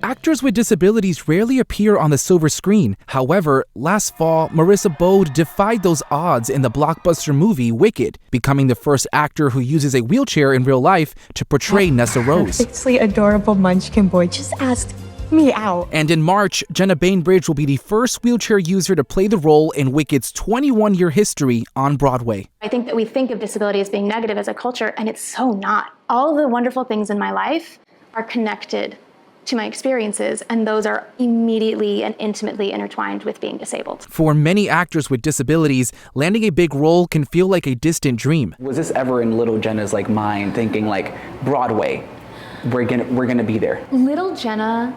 Actors with disabilities rarely appear on the silver screen. However, last fall, Marissa Bode defied those odds in the blockbuster movie Wicked, becoming the first actor who uses a wheelchair in real life to portray Nessarose. Perfectly adorable munchkin boy just asked me out. And in March, Jenna Bainbridge will be the first wheelchair user to play the role in Wicked's 21-year history on Broadway. I think that we think of disability as being negative as a culture, and it's so not. All of the wonderful things in my life are connected to my experiences, and those are immediately and intimately intertwined with being disabled. For many actors with disabilities, landing a big role can feel like a distant dream. Was this ever in little Jenna's mind, thinking Broadway, we're gonna be there? Little Jenna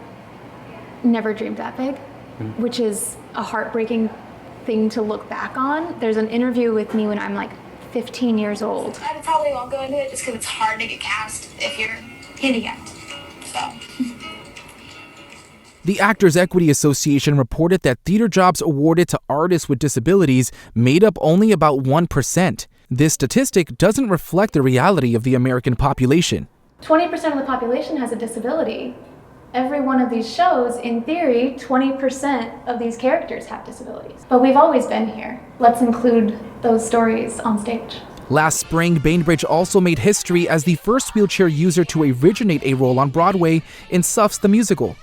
never dreamed that big, which is a heartbreaking thing to look back on. There's an interview with me when I'm 15 years old. I probably won't go into it just because it's hard to get cast if you're handicapped. So. The Actors Equity Association reported that theater jobs awarded to artists with disabilities made up only about 1%. This statistic doesn't reflect the reality of the American population. 20% of the population has a disability. Every one of these shows, in theory, 20% of these characters have disabilities. But we've always been here. Let's include those stories on stage. Last spring, Bainbridge also made history as the first wheelchair user to originate a role on Broadway in Suffs the Musical.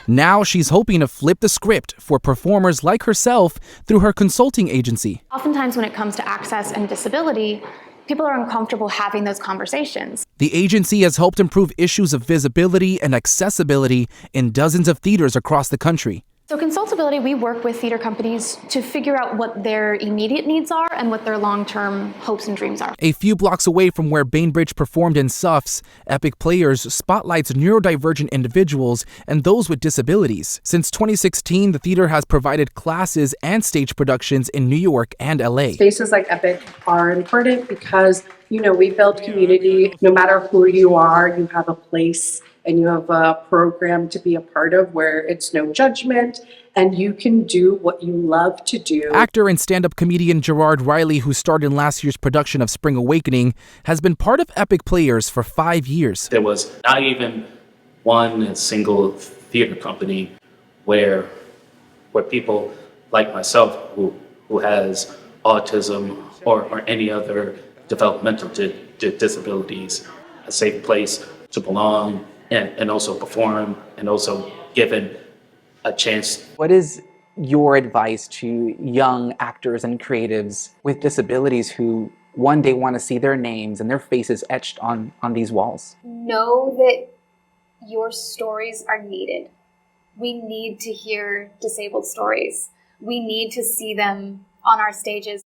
Now she's hoping to flip the script for performers like herself through her consulting agency. Oftentimes when it comes to access and disability, people are uncomfortable having those conversations. The agency has helped improve issues of visibility and accessibility in dozens of theaters across the country. So Consultability, we work with theater companies to figure out what their immediate needs are and what their long-term hopes and dreams are. A few blocks away from where Bainbridge performed in Suffs, Epic Players spotlights neurodivergent individuals and those with disabilities. Since 2016, the theater has provided classes and stage productions in New York and LA. Spaces like Epic are important because, we build community. No matter who you are, you have a place and you have a program to be a part of where it's no judgment and you can do what you love to do. Actor and stand-up comedian Gerard Riley, who starred in last year's production of Spring Awakening, has been part of Epic Players for 5 years. There was not even one single theater company where people like myself who has autism or any other developmental disabilities, a safe place to belong, and also perform, and also given a chance. What is your advice to young actors and creatives with disabilities who one day want to see their names and their faces etched on these walls? Know that your stories are needed. We need to hear disabled stories. We need to see them on our stages.